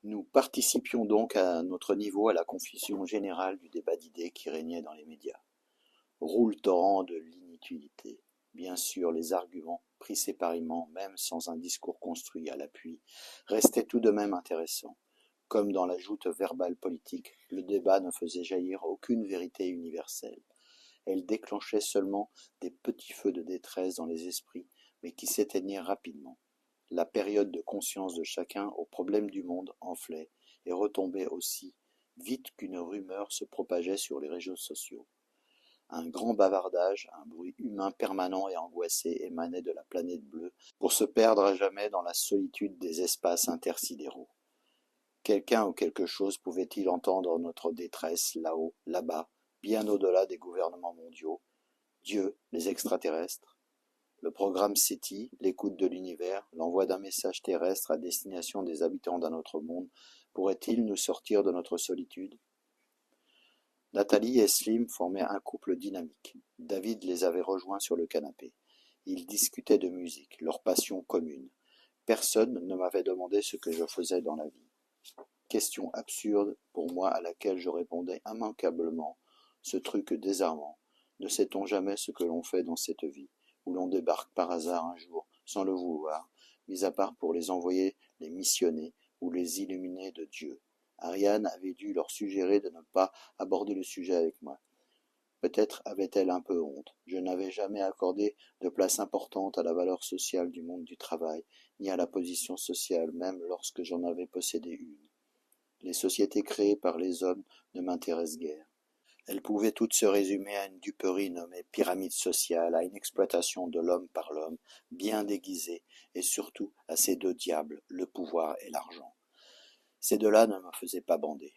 Nous participions donc à notre niveau à la confusion générale du débat d'idées qui régnait dans les médias. Roule torrent de l'inutilité. Bien sûr, les arguments, pris séparément, même sans un discours construit à l'appui, restaient tout de même intéressants. Comme dans la joute verbale politique, le débat ne faisait jaillir aucune vérité universelle. Elle déclenchait seulement des petits feux de détresse dans les esprits, mais qui s'éteignaient rapidement. La période de conscience de chacun aux problèmes du monde enflait et retombait aussi vite qu'une rumeur se propageait sur les réseaux sociaux. Un grand bavardage, un bruit humain permanent et angoissé émanait de la planète bleue pour se perdre à jamais dans la solitude des espaces intersidéraux. Quelqu'un ou quelque chose pouvait-il entendre notre détresse là-haut, là-bas, bien au-delà des gouvernements mondiaux, Dieu, les extraterrestres? Le programme SETI, l'écoute de l'univers, l'envoi d'un message terrestre à destination des habitants d'un autre monde, pourrait-il nous sortir de notre solitude? Nathalie et Slim formaient un couple dynamique. David les avait rejoints sur le canapé. Ils discutaient de musique, leur passion commune. Personne ne m'avait demandé ce que je faisais dans la vie. Question absurde pour moi à laquelle je répondais immanquablement, ce truc désarmant. Ne sait-on jamais ce que l'on fait dans cette vie, où l'on débarque par hasard un jour, sans le vouloir, mis à part pour les envoyer, les missionner ou les illuminer de Dieu. Ariane avait dû leur suggérer de ne pas aborder le sujet avec moi. Peut-être avait-elle un peu honte. Je n'avais jamais accordé de place importante à la valeur sociale du monde du travail, ni à la position sociale, même lorsque j'en avais possédé une. Les sociétés créées par les hommes ne m'intéressent guère. Elles pouvaient toutes se résumer à une duperie nommée pyramide sociale, à une exploitation de l'homme par l'homme, bien déguisée, et surtout à ces deux diables, le pouvoir et l'argent. Ces deux-là ne me faisaient pas bander.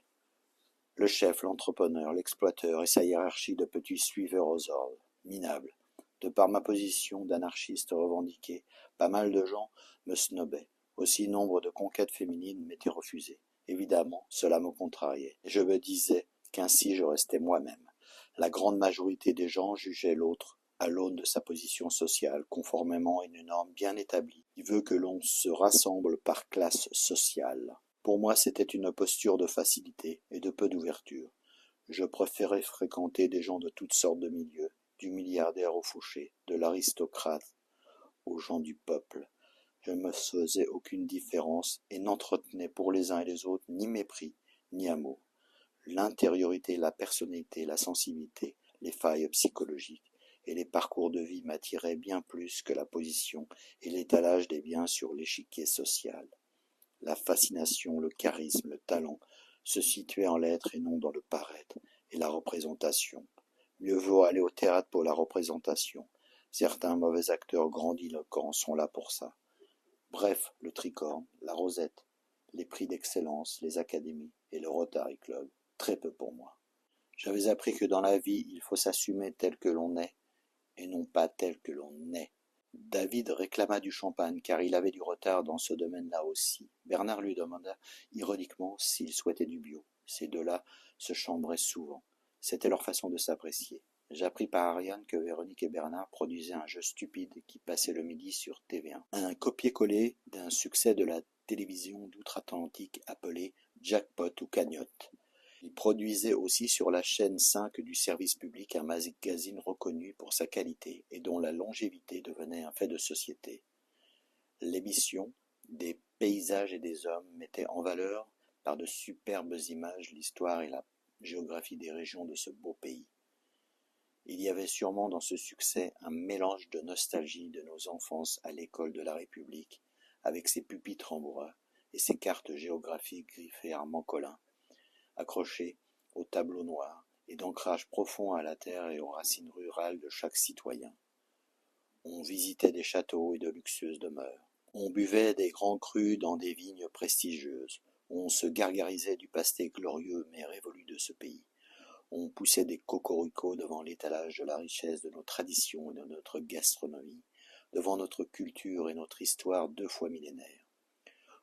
Le chef, l'entrepreneur, l'exploiteur et sa hiérarchie de petits suiveurs aux ordres, minables. De par ma position d'anarchiste revendiqué, pas mal de gens me snobaient. Aussi nombre de conquêtes féminines m'étaient refusées. Évidemment, cela me contrariait. Je me disais qu'ainsi je restais moi-même. La grande majorité des gens jugeaient l'autre à l'aune de sa position sociale, conformément à une norme bien établie, qui veut que l'on se rassemble par classe sociale. Pour moi, c'était une posture de facilité et de peu d'ouverture. Je préférais fréquenter des gens de toutes sortes de milieux, du milliardaire au fauché, de l'aristocrate aux gens du peuple. Je ne me faisais aucune différence et n'entretenais pour les uns et les autres ni mépris, ni amour. L'intériorité, la personnalité, la sensibilité, les failles psychologiques et les parcours de vie m'attiraient bien plus que la position et l'étalage des biens sur l'échiquier social. La fascination, le charisme, le talent se situaient en l'être et non dans le paraître, et la représentation. Mieux vaut aller au théâtre pour la représentation. Certains mauvais acteurs grandiloquents sont là pour ça. Bref, le tricorne, la rosette, les prix d'excellence, les académies et le Rotary Club, très peu pour moi. J'avais appris que dans la vie, il faut s'assumer tel que l'on est, et non pas tel que l'on est. David réclama du champagne, car il avait du retard dans ce domaine-là aussi. Bernard lui demanda ironiquement s'il souhaitait du bio. Ces deux-là se chambraient souvent. C'était leur façon de s'apprécier. J'appris par Ariane que Véronique et Bernard produisaient un jeu stupide qui passait le midi sur TV1. Un copier-coller d'un succès de la télévision d'outre-Atlantique appelé Jackpot ou Cagnotte. Il produisait aussi sur la chaîne 5 du service public un magazine reconnu pour sa qualité et dont la longévité devenait un fait de société. L'émission des paysages et des hommes mettait en valeur par de superbes images l'histoire et la géographie des régions de ce beau pays. Il y avait sûrement dans ce succès un mélange de nostalgie de nos enfances à l'école de la République, avec ses pupitres en bois et ses cartes géographiques griffées Armand-Collin, accrochées au tableau noir et d'ancrage profond à la terre et aux racines rurales de chaque citoyen. On visitait des châteaux et de luxueuses demeures. On buvait des grands crus dans des vignes prestigieuses. On se gargarisait du pasté glorieux mais révolu de ce pays. On poussait des cocoricots devant l'étalage de la richesse de nos traditions et de notre gastronomie, devant notre culture et notre histoire 2 fois millénaire,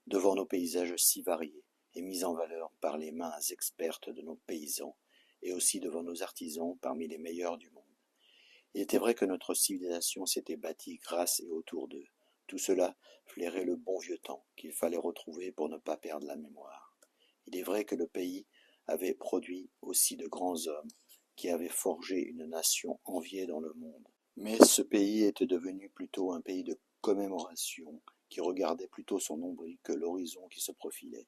devant nos paysages si variés et mis en valeur par les mains expertes de nos paysans, et aussi devant nos artisans parmi les meilleurs du monde. Il était vrai que notre civilisation s'était bâtie grâce et autour d'eux. Tout cela flairait le bon vieux temps qu'il fallait retrouver pour ne pas perdre la mémoire. Il est vrai que le pays avait produit aussi de grands hommes qui avaient forgé une nation enviée dans le monde. Mais ce pays était devenu plutôt un pays de commémoration qui regardait plutôt son nombril que l'horizon qui se profilait.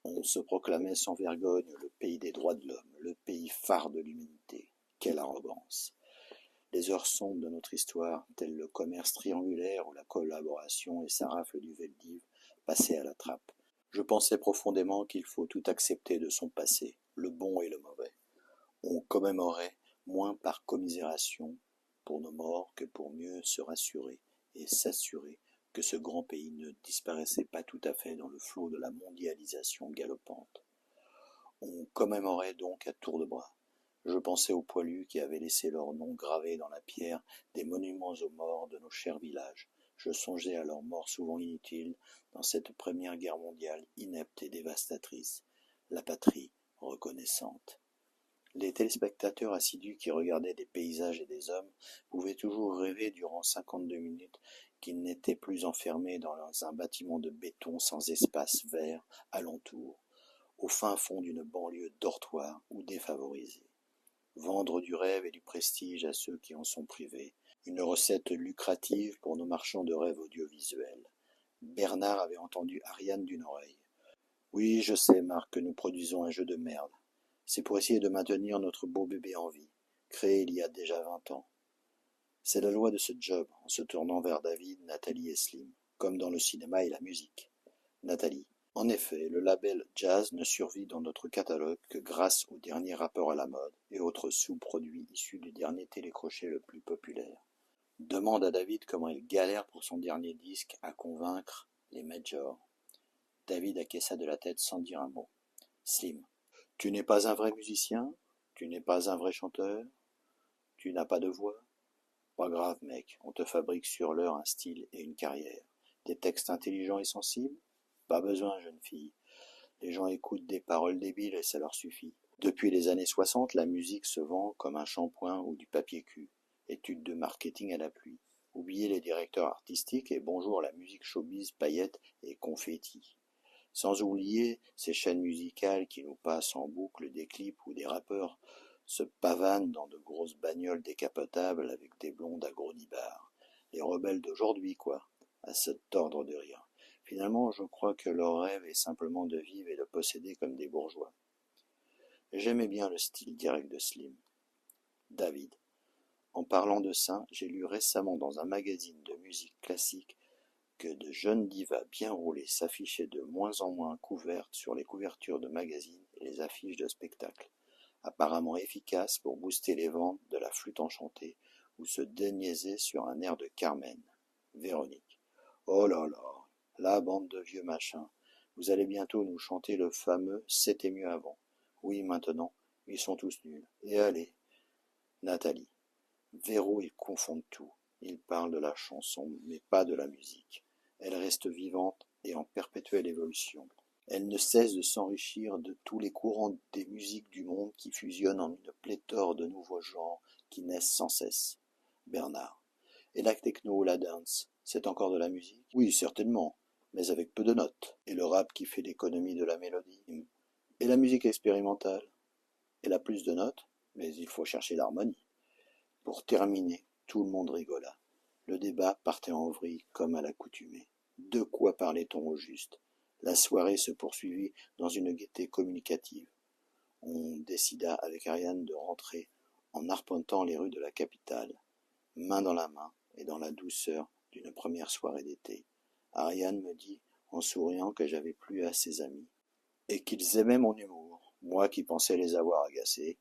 On se proclamait sans vergogne le pays des droits de l'homme, le pays phare de l'humanité. Quelle arrogance! Les heures sombres de notre histoire, telles le commerce triangulaire ou la collaboration et sa rafle du Veldiv, passaient à la trappe. Je pensais profondément qu'il faut tout accepter de son passé, le bon et le mauvais. On commémorait moins par commisération pour nos morts que pour mieux se rassurer et s'assurer que ce grand pays ne disparaissait pas tout à fait dans le flot de la mondialisation galopante. On commémorait donc à tour de bras. Je pensais aux poilus qui avaient laissé leur nom gravé dans la pierre des monuments aux morts de nos chers villages. Je songeais à leur mort souvent inutile dans cette première guerre mondiale inepte et dévastatrice, la patrie reconnaissante. Les téléspectateurs assidus qui regardaient des paysages et des hommes pouvaient toujours rêver durant 52 minutes qu'ils n'étaient plus enfermés dans un bâtiment de béton sans espace vert alentour, au fin fond d'une banlieue dortoir ou défavorisée. Vendre du rêve et du prestige à ceux qui en sont privés, une recette lucrative pour nos marchands de rêves audiovisuels. Bernard avait entendu Ariane d'une oreille. Oui, je sais, Marc, que nous produisons un jeu de merde. C'est pour essayer de maintenir notre beau bébé en vie, créé il y a déjà 20 ans. C'est la loi de ce job, en se tournant vers David, Nathalie et Slim, comme dans le cinéma et la musique. Nathalie. En effet, le label jazz ne survit dans notre catalogue que grâce aux derniers rappeurs à la mode et autres sous-produits issus du dernier télécrochet le plus populaire. Demande à David comment il galère pour son dernier disque à convaincre les majors. David acquiesça de la tête sans dire un mot. Slim. Tu n'es pas un vrai musicien? Tu n'es pas un vrai chanteur? Tu n'as pas de voix? Pas grave, mec, on te fabrique sur l'heure un style et une carrière. Des textes intelligents et sensibles? Pas besoin, jeune fille. Les gens écoutent des paroles débiles et ça leur suffit. Depuis les années 60, la musique se vend comme un shampoing ou du papier cul. Études de marketing à l'appui. Oubliez les directeurs artistiques et bonjour la musique showbiz, paillettes et confettis. Sans oublier ces chaînes musicales qui nous passent en boucle des clips où des rappeurs se pavanent dans de grosses bagnoles décapotables avec des blondes à gros nibards. Les rebelles d'aujourd'hui, quoi, à se tordre de rire. Finalement, je crois que leur rêve est simplement de vivre et de posséder comme des bourgeois. J'aimais bien le style direct de Slim. David. En parlant de ça, j'ai lu récemment dans un magazine de musique classique que de jeunes divas bien roulées s'affichaient de moins en moins couvertes sur les couvertures de magazines et les affiches de spectacles, apparemment efficaces pour booster les ventes de la flûte enchantée ou se déniaiser sur un air de Carmen. Véronique. Oh là là, la bande de vieux machins, vous allez bientôt nous chanter le fameux « C'était mieux avant ». Oui, maintenant, ils sont tous nuls. Et allez. Nathalie. Véro, ils confondent tout. Ils parlent de la chanson, mais pas de la musique. Elle reste vivante et en perpétuelle évolution. Elle ne cesse de s'enrichir de tous les courants des musiques du monde qui fusionnent en une pléthore de nouveaux genres qui naissent sans cesse. Bernard. Et la techno ou la dance, c'est encore de la musique? Oui, certainement, mais avec peu de notes. Et le rap qui fait l'économie de la mélodie? Et la musique expérimentale? Elle a plus de notes, mais il faut chercher l'harmonie. Pour terminer, tout le monde rigola. Le débat partait en vrille comme à l'accoutumée. De quoi parlait-on au juste? La soirée se poursuivit dans une gaieté communicative. On décida avec Ariane de rentrer en arpentant les rues de la capitale, main dans la main et dans la douceur d'une première soirée d'été. Ariane me dit en souriant que j'avais plu à ses amis et qu'ils aimaient mon humour, moi qui pensais les avoir agacés.